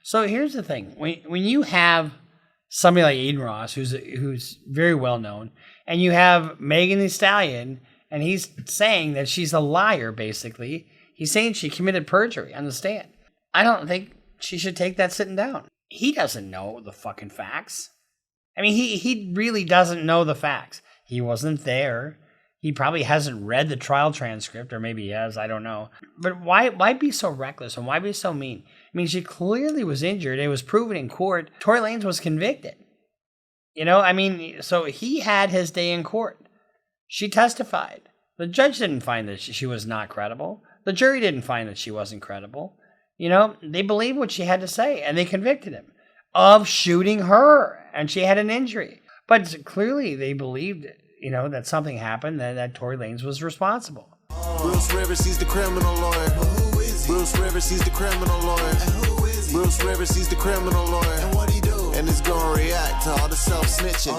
So here's the thing. When you have somebody like Adin Ross, who's very well known, and you have Megan Thee Stallion, and he's saying that she's a liar, basically. He's saying she committed perjury on the stand. I don't think she should take that sitting down. He doesn't know the fucking facts. I mean, he really doesn't know the facts. He wasn't there. He probably hasn't read the trial transcript, or maybe he has, I don't know. But why be so reckless and why be so mean? I mean, she clearly was injured. It was proven in court. Tory Lanez was convicted. You know, I mean, so he had his day in court. She testified. The judge didn't find that she was not credible. The jury didn't find that she wasn't credible. You know, they believed what she had to say, and they convicted him of shooting her, and she had an injury. But clearly they believed, you know, that something happened, that Tory Lanez was responsible. Bruce Rivers, he's the criminal lawyer. Who is he? Bruce Rivers, he's the criminal lawyer. And who is he? Bruce Rivers, he's the criminal lawyer. And what he do? And it's gonna react to all the self-snitching.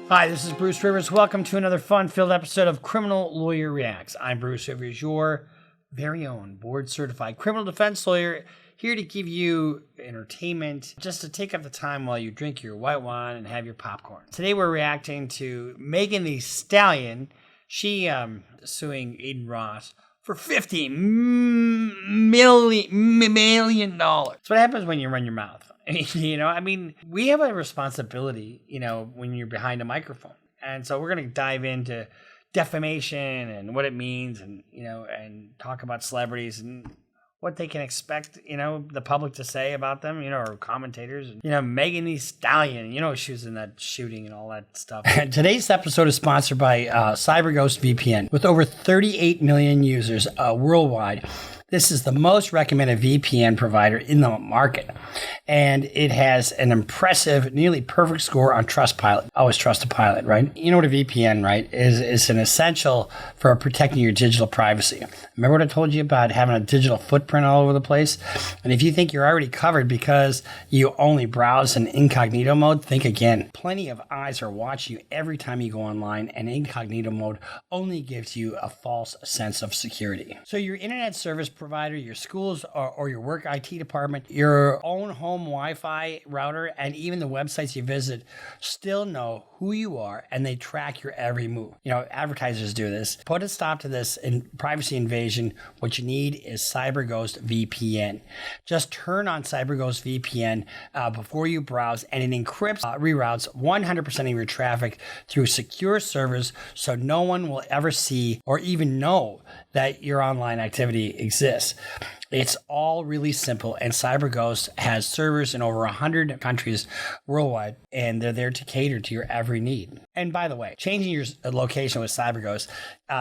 Hi, this is Bruce Rivers. Welcome to another fun-filled episode of Criminal Lawyer Reacts. I'm Bruce Rivers, your very own board-certified criminal defense lawyer, here to give you entertainment, just to take up the time while you drink your white wine and have your popcorn. Today we're reacting to Megan Thee Stallion. She suing Adin Ross for $50 million. That's what happens when you run your mouth. You know, I mean, we have a responsibility, you know, when you're behind a microphone. And so we're going to dive into defamation and what it means, and, you know, and talk about celebrities and what they can expect, you know, the public to say about them, you know, or commentators. You know, Megan Thee Stallion, you know, she was in that shooting and all that stuff. Today's episode is sponsored by CyberGhost VPN. With over 38 million users worldwide, this is the most recommended VPN provider in the market. And it has an impressive, nearly perfect score on Trustpilot. Always trust a pilot, right? You know what a VPN, right, is an essential for protecting your digital privacy. Remember what I told you about having a digital footprint all over the place? And if you think you're already covered because you only browse in incognito mode, think again. Plenty of eyes are watching you every time you go online, and incognito mode only gives you a false sense of security. So your internet service provider, your schools or your work IT department, your own home Wi-Fi router, and even the websites you visit still know who you are, and they track your every move. You know, advertisers do this. Put a stop to this privacy invasion. What you need is CyberGhost VPN. Just turn on CyberGhost VPN before you browse, and it encrypts, reroutes 100% of your traffic through secure servers, so no one will ever see or even know that your online activity exists. It's all really simple, and CyberGhost has servers in over 100 countries worldwide, and they're there to cater to your every need. And by the way, changing your location with CyberGhost,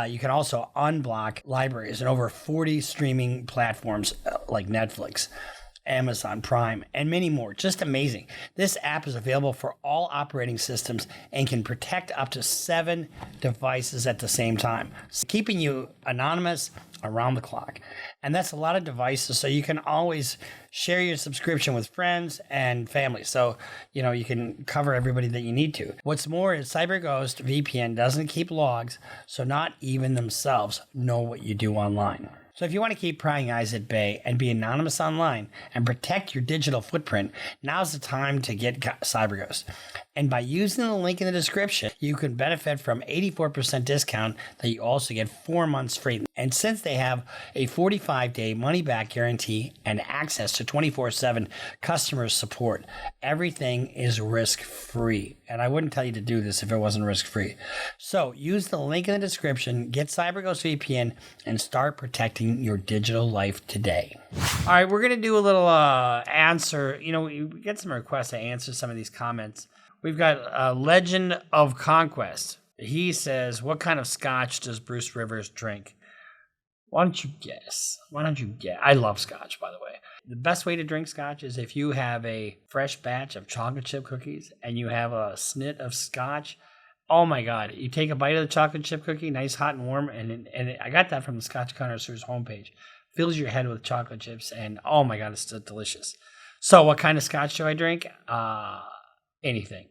you can also unblock libraries in over 40 streaming platforms like Netflix, Amazon Prime, and many more. Just amazing. This app is available for all operating systems and can protect up to 7 devices at the same time, keeping you anonymous around the clock. And that's a lot of devices, so you can always share your subscription with friends and family, so you know you can cover everybody that you need to. What's more is CyberGhost VPN doesn't keep logs, so not even themselves know what you do online. So if you want to keep prying eyes at bay and be anonymous online and protect your digital footprint, now's the time to get CyberGhost. And by using the link in the description, you can benefit from 84% discount that you also get 4 months free. And since they have a 45-day money-back guarantee and access to 24/7 customer support, everything is risk-free. And I wouldn't tell you to do this if it wasn't risk-free. So use the link in the description, get CyberGhost VPN, and start protecting your digital life today. All right, we're going to do a little answer. You know, we get some requests to answer some of these comments. We've got Legend of Conquest. He says, what kind of scotch does Bruce Rivers drink? Why don't you guess? I love scotch, by the way. The best way to drink scotch is if you have a fresh batch of chocolate chip cookies and you have a snit of scotch. Oh my God. You take a bite of the chocolate chip cookie, nice, hot, and warm. And I got that from the Scotch Connoisseur's homepage. Fills your head with chocolate chips. And oh my God, it's delicious. So what kind of scotch do I drink? Anything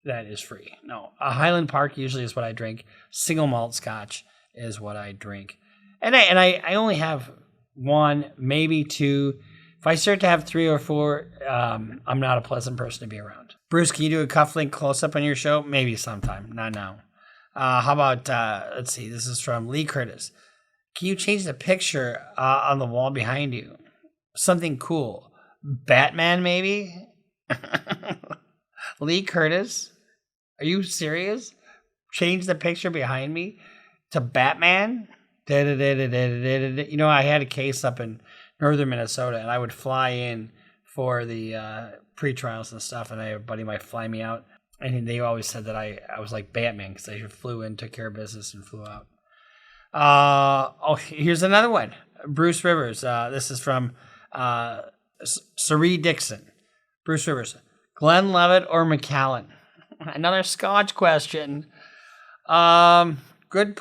that is free. No, a Highland Park usually is what I drink. Single malt scotch is what I drink. And I only have 1, maybe 2 If I start to have 3 or 4, I'm not a pleasant person to be around. Bruce, can you do a cufflink close-up on your show? Maybe sometime, not now. How about, let's see, this is from Lee Curtis. Can you change the picture on the wall behind you? Something cool. Batman, maybe? Lee Curtis? Are you serious? Change the picture behind me to Batman? You know, I had a case up in northern Minnesota, and I would fly in for the pre-trials and stuff, and I had a buddy might fly me out, and they always said that I was like Batman because I flew in, took care of business, and flew out. Here's another one. Bruce Rivers. This is from Sari Dixon. Bruce Rivers. Glenn Levitt or McAllen? Another Scotch question. Good.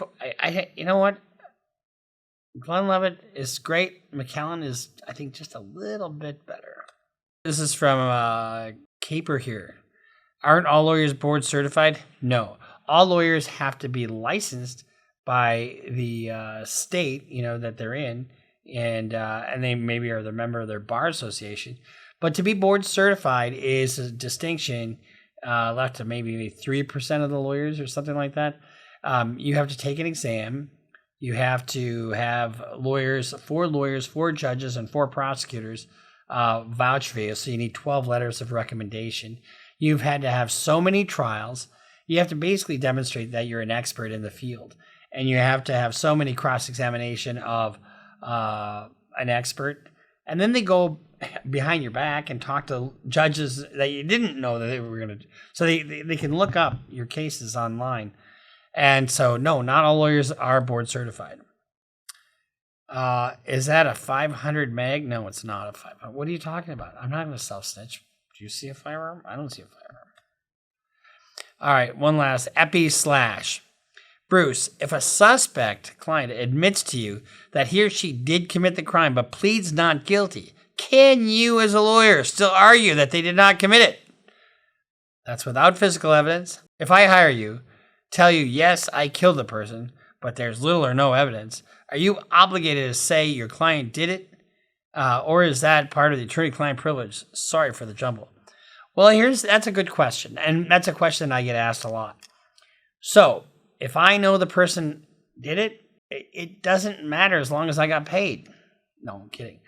You know what? Glenn Levitt is great. McAllen is, I think, just a little bit better. This is from Caper here. Aren't all lawyers board certified? No. All lawyers have to be licensed by the state, that they're in, and they maybe are the member of their bar association. But to be board certified is a distinction left to maybe 3% of the lawyers or something like that. You have to take an exam. You have to have 4 judges, and 4 prosecutors vouch for you. So you need 12 letters of recommendation. You've had to have so many trials. You have to basically demonstrate that you're an expert in the field. And you have to have so many cross-examination of an expert. And then they go behind your back and talk to judges that you didn't know that they were going to. So they can look up your cases online. And so, no, not all lawyers are board certified. Is that a 500 mag? No, it's not a 500. What are you talking about? I'm not going to self-snitch. Do you see a firearm? I don't see a firearm. All right, one last. Epi / Bruce, if a suspect client admits to you that he or she did commit the crime but pleads not guilty, can you as a lawyer still argue that they did not commit it? That's without physical evidence. If I hire you, tell you, yes, I killed the person, but there's little or no evidence, are you obligated to say your client did it? Or is that part of the attorney-client privilege? Sorry for the jumble. Well, that's a good question, and that's a question I get asked a lot. So, if I know the person did it, it doesn't matter as long as I got paid. No, I'm kidding.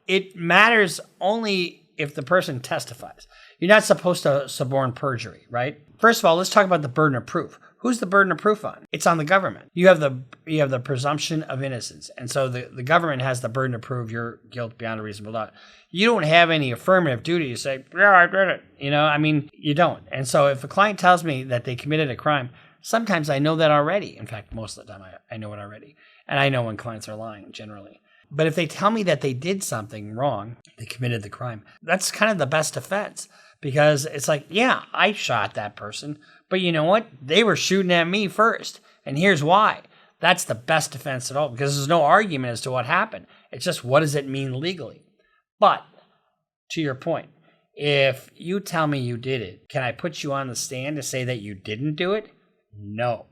It matters only if the person testifies. You're not supposed to suborn perjury, right? First of all, let's talk about the burden of proof. Who's the burden of proof on? It's on the government. You have the presumption of innocence, and so the government has the burden to prove your guilt beyond a reasonable doubt. You don't have any affirmative duty to say, yeah, I did it. You don't. And so if a client tells me that they committed a crime, sometimes I know that already. In fact, most of the time I know it already. And I know when clients are lying, generally. But if they tell me that they did something wrong, they committed the crime, that's kind of the best defense. Because it's like, yeah, I shot that person, but you know what? They were shooting at me first. And here's why. That's the best defense at all, because there's no argument as to what happened. It's just, what does it mean legally? But to your point, if you tell me you did it, can I put you on the stand to say that you didn't do it? No.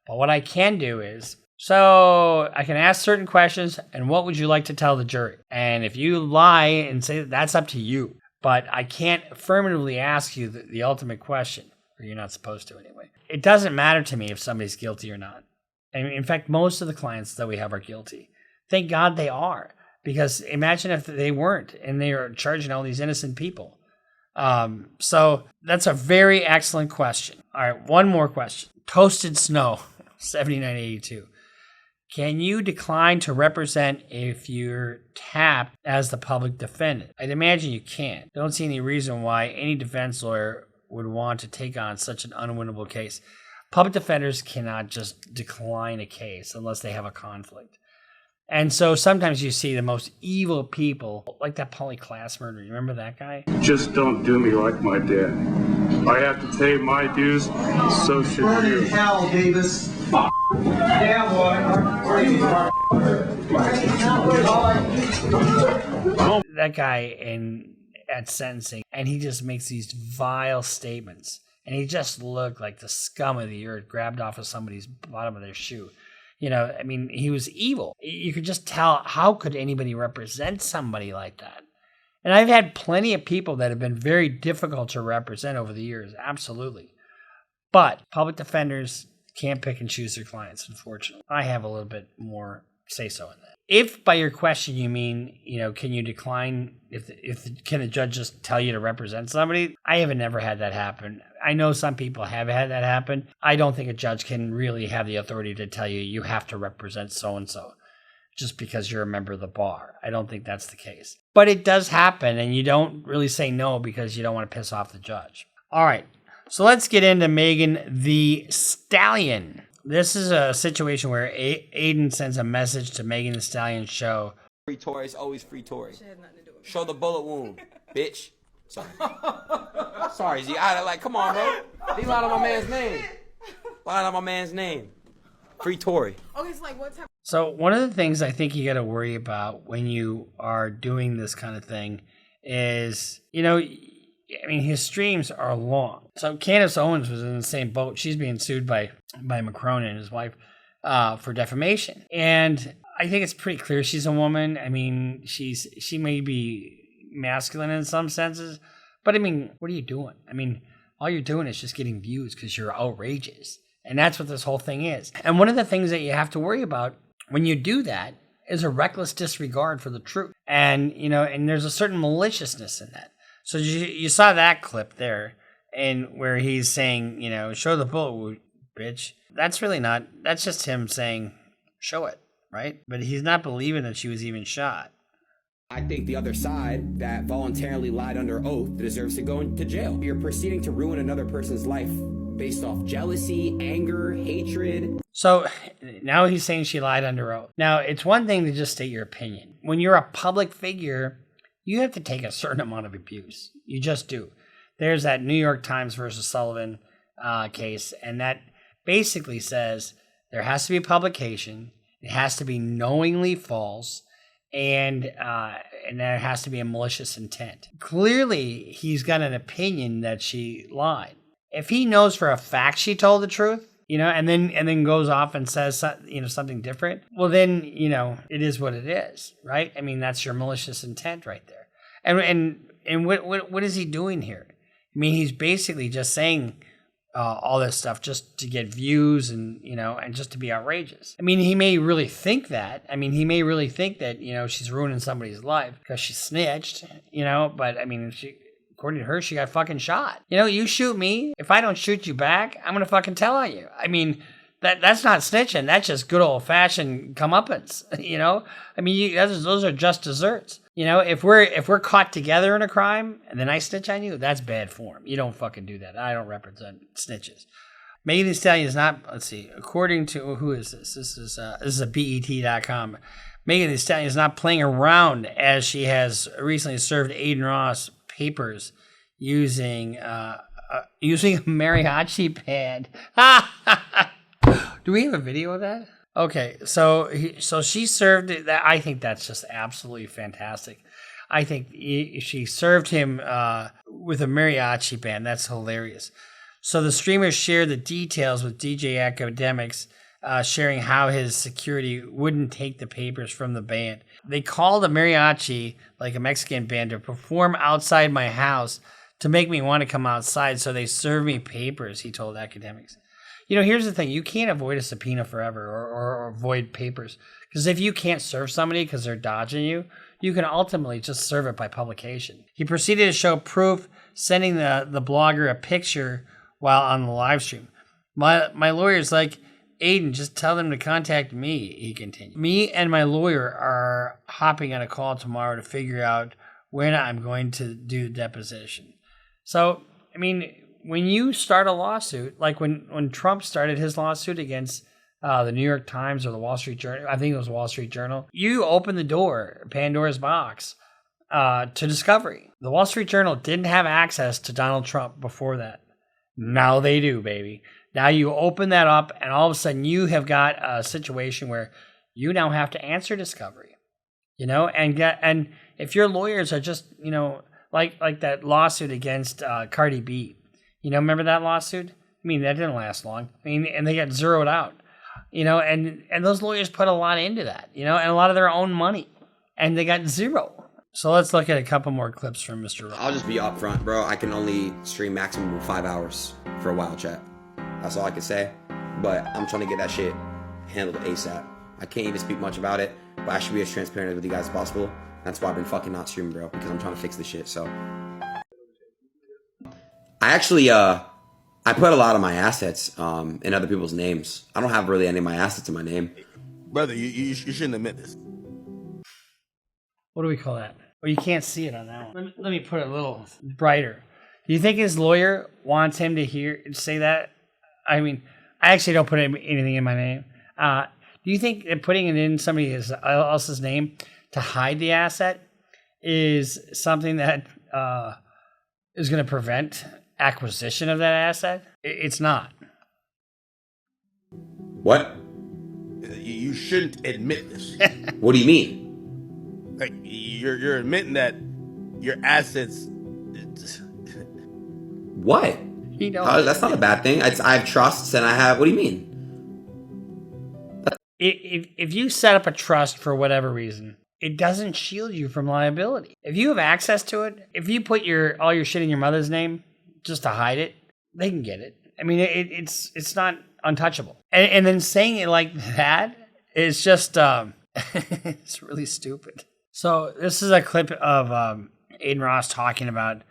But what I can do is, so I can ask certain questions, and what would you like to tell the jury? And if you lie and say that's up to you. But I can't affirmatively ask you the ultimate question, or you're not supposed to anyway. It doesn't matter to me if somebody's guilty or not. And in fact, most of the clients that we have are guilty. Thank God they are. Because imagine if they weren't and they are charging all these innocent people. So that's a very excellent question. All right, one more question. Toasted Snow, 7982. Can you decline to represent if you're tapped as the public defendant? I'd imagine you can't. Don't see any reason why any defense lawyer would want to take on such an unwinnable case. Public defenders cannot just decline a case unless they have a conflict. And so sometimes you see the most evil people, like that Polly Klaas murderer. You remember that guy? Just don't do me like my dad. I have to pay my dues, so should Burn you. in hell, Davis. Yeah, That guy at sentencing, and he just makes these vile statements. And he just looked like the scum of the earth grabbed off of somebody's bottom of their shoe. You know, I mean, he was evil. You could just tell, how could anybody represent somebody like that? And I've had plenty of people that have been very difficult to represent over the years, absolutely. But public defenders can't pick and choose their clients, unfortunately. I have a little bit more say-so in that. If by your question you mean, you know, can you decline, can a judge just tell you to represent somebody? I haven't never had that happen. I know some people have had that happen. I don't think a judge can really have the authority to tell you, you have to represent so-and-so just because you're a member of the bar. I don't think that's the case. But it does happen, and you don't really say no because you don't want to piss off the judge. All right, so let's get into Megan Thee Stallion. This is a situation where Adin sends a message to Megan Thee Stallion's show. Free Tory, it's always free Tory. Show the bullet wound, bitch. Sorry, Z. Come on, bro. He lied on my man's name. Lied on my man's name. Free Tory. Okay, so what type? So one of the things I think you got to worry about when you are doing this kind of thing is, you know, I mean, his streams are long. So Candace Owens was in the same boat. She's being sued by Macron and his wife for defamation. And I think it's pretty clear she's a woman. I mean, she may be masculine in some senses, but I mean, what are you doing? I mean, all you're doing is just getting views because you're outrageous. And that's what this whole thing is. And one of the things that you have to worry about when you do that is a reckless disregard for the truth. And, you know, and there's a certain maliciousness in that. So you saw that clip there, and where he's saying, you know, show the bullet wound, bitch. That's really not, that's just him saying, show it, right? But he's not believing that she was even shot. I think the other side that voluntarily lied under oath deserves to go into jail. You're proceeding to ruin another person's life based off jealousy, anger, hatred. So now he's saying she lied under oath. Now, it's one thing to just state your opinion. When you're a public figure, you have to take a certain amount of abuse. You just do. There's that New York Times versus Sullivan case, and that basically says there has to be publication, it has to be knowingly false, and there has to be a malicious intent. Clearly, he's got an opinion that she lied. If he knows for a fact she told the truth, you know, and then goes off and says, you know, something different, well, then, you know, it is what it is, right? I mean, that's your malicious intent right there. And what is he doing here? I mean, he's basically just saying all this stuff just to get views and, you know, and just to be outrageous. I mean, he may really think that. I mean, he may really think that, you know, she's ruining somebody's life because she snitched, you know, but I mean, according to her, she got fucking shot. You know, you shoot me. If I don't shoot you back, I'm going to fucking tell on you. I mean, that's not snitching. That's just good old fashioned comeuppance, you know? I mean, those are just desserts. You know, if we're caught together in a crime and then I snitch on you, that's bad form. You don't fucking do that. I don't represent snitches. Megan Thee Stallion is not, let's see, according to, who is this? This is a BET.com. Megan Thee Stallion is not playing around, as she has recently served Adin Ross papers using a Mariachi Band. Do we have a video of that? Okay, so she served that. I think that's just absolutely fantastic. I think she served him with a Mariachi Band. That's hilarious. So the streamer shared the details with DJ Academics, sharing how his security wouldn't take the papers from the band. They called a mariachi, like a Mexican band, to perform outside my house to make me want to come outside, so they served me papers, he told Academics. You know, here's the thing. You can't avoid a subpoena forever or avoid papers. Because if you can't serve somebody because they're dodging you, you can ultimately just serve it by publication. He proceeded to show proof, sending the blogger a picture while on the live stream. My lawyer's like, Adin, just tell them to contact me, he continued. Me and my lawyer are hopping on a call tomorrow to figure out when I'm going to do the deposition. So, I mean, when you start a lawsuit, like when Trump started his lawsuit against the New York Times or the Wall Street Journal, I think it was Wall Street Journal, you open the door, Pandora's box, to discovery. The Wall Street Journal didn't have access to Donald Trump before that. Now they do, baby. Now you open that up, and all of a sudden you have got a situation where you now have to answer discovery, you know, and if your lawyers are just, you know, like that lawsuit against Cardi B, you know, remember that lawsuit? I mean, that didn't last long. I mean, and they got zeroed out. and those lawyers put a lot into that, and a lot of their own money, and they got zero. So let's look at a couple more clips from Mr. Ross. I'll just be upfront, bro. I can only stream maximum of 5 hours for a wild chat. That's all I can say. But I'm trying to get that shit handled ASAP. I can't even speak much about it, but I should be as transparent with you guys as possible. That's why I've been fucking not streaming, bro, because I'm trying to fix this shit. So I actually, I put a lot of my assets in other people's names. I don't have really any of my assets in my name. Brother, you shouldn't admit this. What do we call that? Well, you can't see it on that one. Let me put it a little brighter. Do you think his lawyer wants him to say that? I mean, I actually don't put anything in my name. Do you think that putting it in somebody else's name to hide the asset is something that is going to prevent acquisition of that asset? It's not. What? You shouldn't admit this. What do you mean? Like, you're admitting that your assets. What? That's not a bad thing. I have trusts and I have. What do you mean? If you set up a trust for whatever reason, it doesn't shield you from liability. If you have access to it, if you put all your shit in your mother's name just to hide it, they can get it. I mean, it's not untouchable. And then saying it like that is just it's really stupid. So this is a clip of Adin Ross talking about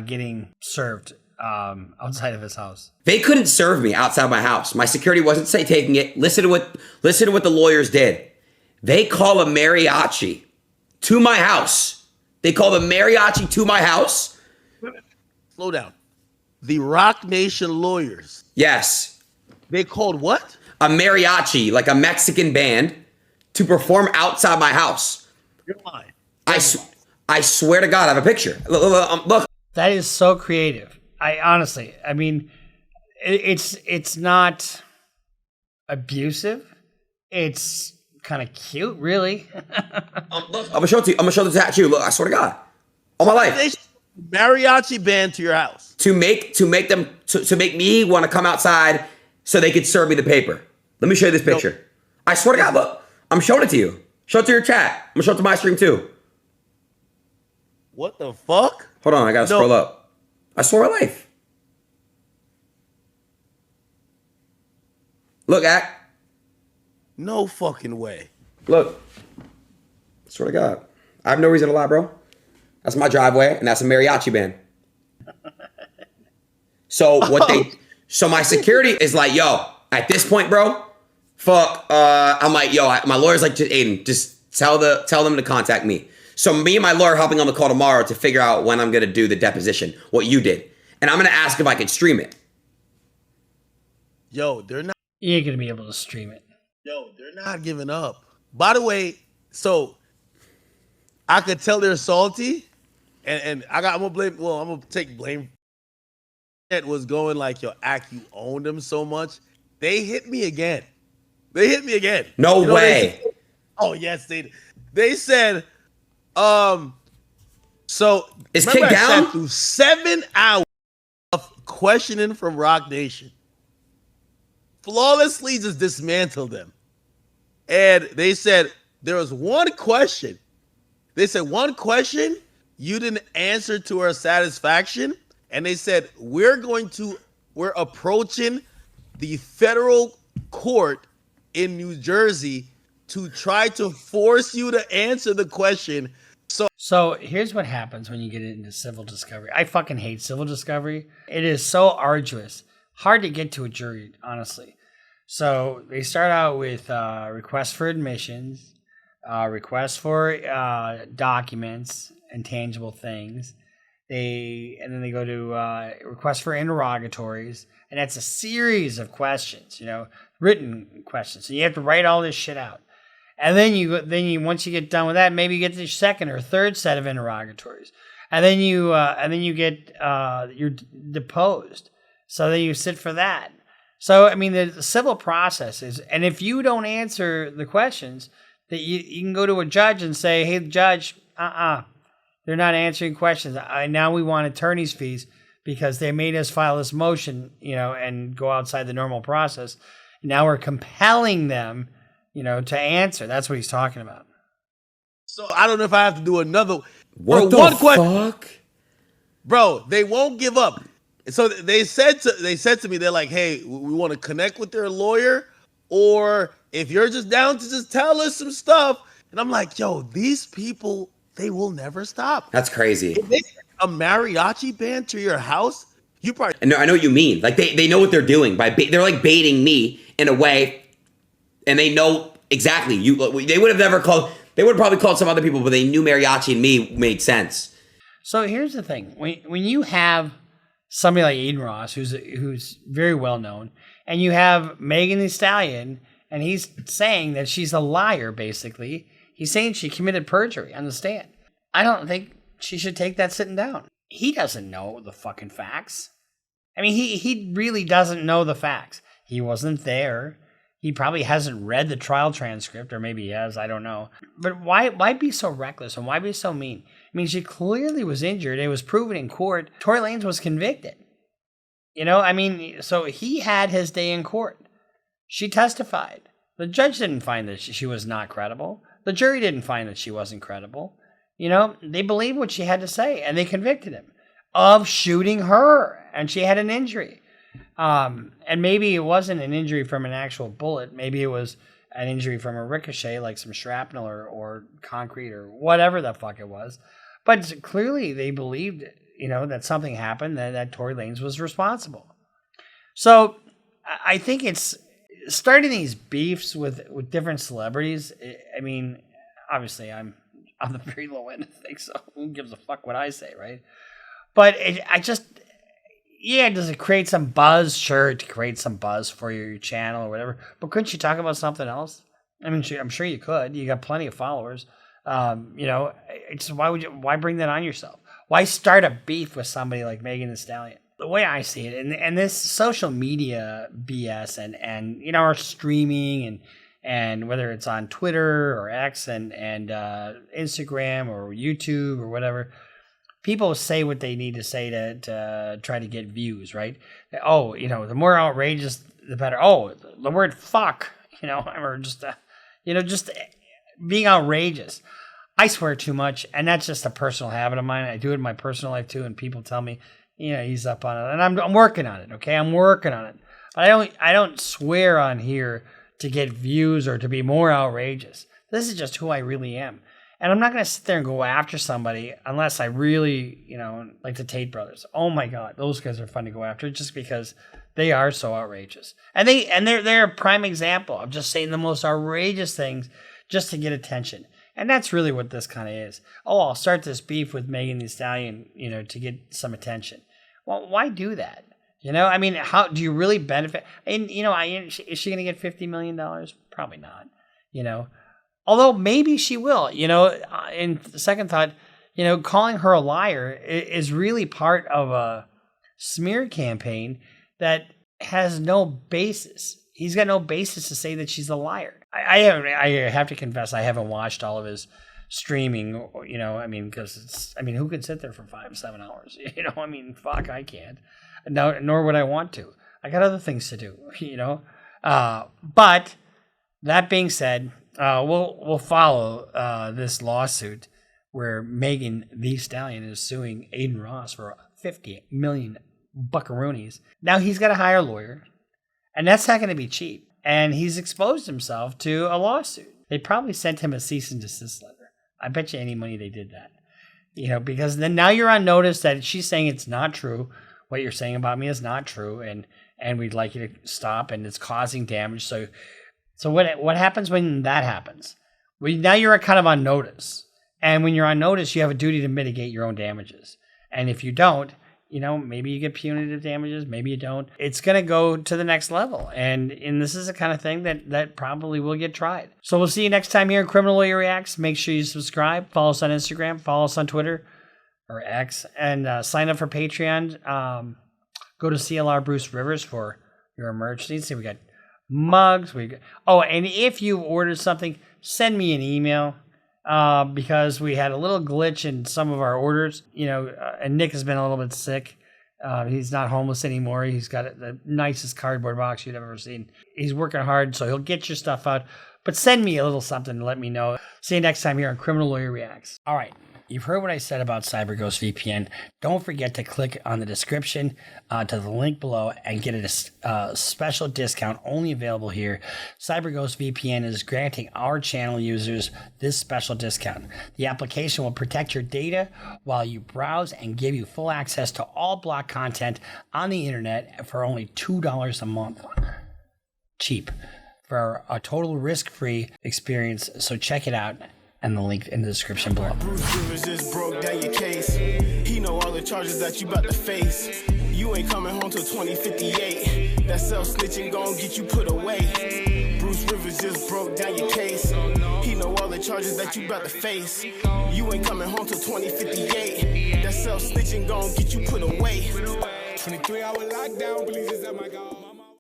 getting served outside of his house. They couldn't serve me outside my house. My security wasn't taking it. Listen to what the lawyers did. They call a mariachi to my house. They call the mariachi to my house. Slow down. The Rock Nation lawyers. Yes. They called what? A mariachi, like a Mexican band, to perform outside my house. You're lying. I swear to God, I have a picture. Look. That is so creative. I mean, it's not abusive. It's kind of cute, really. I'm gonna show it to you. I'm gonna show the tattoo. Look, I swear to God, all my life. Mariachi band to your house to make me want to come outside so they could serve me the paper. Let me show you this picture. No. I swear to God, look, I'm showing it to you. Show it to your chat. I'm gonna show it to my stream too. What the fuck? Hold on, I gotta scroll up. I swear my life. Look, Ack. No fucking way. Look. I swear to God. I have no reason to lie, bro. That's my driveway, and that's a mariachi band. So so my security is like, yo, at this point, bro, fuck. I'm like, yo, my lawyer's like, Adin, just tell them to contact me. So me and my lawyer hopping on the call tomorrow to figure out when I'm gonna do the deposition, what you did, and I'm gonna ask if I can stream it. Yo, they're not. You ain't gonna be able to stream it. Yo, they're not giving up. By the way, so I could tell they're salty, and I'm gonna take blame. That was going like, yo, Ack, you owned them so much. They hit me again. No way. Oh yes, they did. They said, so is kicked down? Sat through 7 hours of questioning from Rock Nation. Flawlessly just dismantled them. And they said there was one question. They said one question you didn't answer to our satisfaction. And they said, we're approaching the federal court in New Jersey to try to force you to answer the question. So here's what happens when you get into civil discovery. I fucking hate civil discovery. It is so arduous. Hard to get to a jury, honestly. So they start out with requests for admissions, requests for documents and tangible things. And then they go to requests for interrogatories, and that's a series of questions, written questions. So you have to write all this shit out. And then once you get done with that, maybe you get the second or third set of interrogatories, and then you get you're deposed. So then you sit for that. So I mean, the civil process is, and if you don't answer the questions, that you can go to a judge and say, "Hey, judge, they're not answering questions. Now we want attorney's fees because they made us file this motion, and go outside the normal process." Now we're compelling them, to answer. That's what he's talking about. So I don't know if I have to do another. What the fuck? Bro, they won't give up. So they said to me, they're like, hey, we want to connect with their lawyer, or if you're just down to just tell us some stuff. And I'm like, yo, these people, they will never stop. That's crazy. If they bring a mariachi band to your house, you probably. I know what you mean. Like they know what they're doing they're like baiting me in a way, and they know exactly. They would have never called. They would have probably called some other people, but they knew mariachi and me made sense. So here's the thing: when you have somebody like Adin Ross, who's very well known, and you have Megan Thee Stallion, and he's saying that she's a liar. Basically, he's saying she committed perjury on the stand. I don't think she should take that sitting down. He doesn't know the fucking facts. I mean, he really doesn't know the facts. He wasn't there. He probably hasn't read the trial transcript, or maybe he has, I don't know. But why be so reckless and why be so mean? I mean, she clearly was injured. It was proven in court. Tory Lanez was convicted. So he had his day in court. She testified. The judge didn't find that she was not credible. The jury didn't find that she wasn't credible. They believed what she had to say, and they convicted him of shooting her, and she had an injury. And maybe it wasn't an injury from an actual bullet. Maybe it was an injury from a ricochet, like some shrapnel or concrete or whatever the fuck it was. But clearly they believed, that something happened, that Tory Lanez was responsible. So I think it's starting these beefs with different celebrities. I mean, obviously I'm on the very low end of things, so who gives a fuck what I say, right? But does it create some buzz? Sure, it creates some buzz for your channel or whatever. But couldn't you talk about something else? I mean, I'm sure you could. You got plenty of followers. Why bring that on yourself? Why start a beef with somebody like Megan Thee Stallion? The way I see it, and this social media BS and our streaming and whether it's on Twitter or X and Instagram or YouTube or whatever, people say what they need to say to try to get views, right? Oh, the more outrageous, the better. Oh, the word fuck, or just being outrageous. I swear too much, and that's just a personal habit of mine. I do it in my personal life too, and people tell me, he's up on it, and I'm working on it. Okay, I'm working on it. But I don't swear on here to get views or to be more outrageous. This is just who I really am. And I'm not going to sit there and go after somebody unless I really, like the Tate brothers. Oh my God, those guys are fun to go after just because they are so outrageous. And they're a prime example of just saying the most outrageous things just to get attention. And that's really what this kind of is. Oh, I'll start this beef with Megan Thee Stallion, to get some attention. Well, why do that? How do you really benefit? And, is she going to get $50 million? Probably not, Although maybe she will, in second thought, calling her a liar is really part of a smear campaign that has no basis. He's got no basis to say that she's a liar. I have to confess, I haven't watched all of his streaming, because who could sit there for 5-7 hours? Fuck, I can't. No, nor would I want to. I got other things to do, But that being said, we'll follow this lawsuit where Megan Thee Stallion is suing Adin Ross for 50 million buckaroonies. Now he's got to hire a lawyer, and that's not going to be cheap. And he's exposed himself to a lawsuit. They probably sent him a cease and desist letter. I bet you any money they did that. Because then now you're on notice that she's saying it's not true. What you're saying about me is not true, and we'd like you to stop, and it's causing damage. So what happens when that happens? Well, now you're kind of on notice. And when you're on notice, you have a duty to mitigate your own damages. And if you don't, maybe you get punitive damages, maybe you don't. It's going to go to the next level. And this is the kind of thing that probably will get tried. So we'll see you next time here in Criminal Lawyer Reacts. Make sure you subscribe, follow us on Instagram, follow us on Twitter or X, and sign up for Patreon. Go to CLR Bruce Rivers for your merch needs. See, we got mugs. And if you ordered something, send me an email. Because we had a little glitch in some of our orders, and Nick has been a little bit sick, He's not homeless anymore. He's got the nicest cardboard box you'd ever seen. He's working hard, so he'll get your stuff out. But send me a little something to let me know. See you next time here on Criminal Lawyer Reacts. All right. You've heard what I said about CyberGhost VPN. Don't forget to click on the description to the link below and get a special discount only available here. CyberGhost VPN is granting our channel users this special discount. The application will protect your data while you browse and give you full access to all blocked content on the internet for only $2 a month. Cheap. For a total risk-free experience, so check it out. And the link in the description below. Bruce Rivers just broke down your case. He know all the charges that you about to face. You ain't coming home till 2058. That self-snitching gon' get you put away. Bruce Rivers just broke down your case. He know all the charges that you about to face. You ain't coming home till 2058. That self-snitching gon' get you put away. 23-hour lockdown, please, is that my God?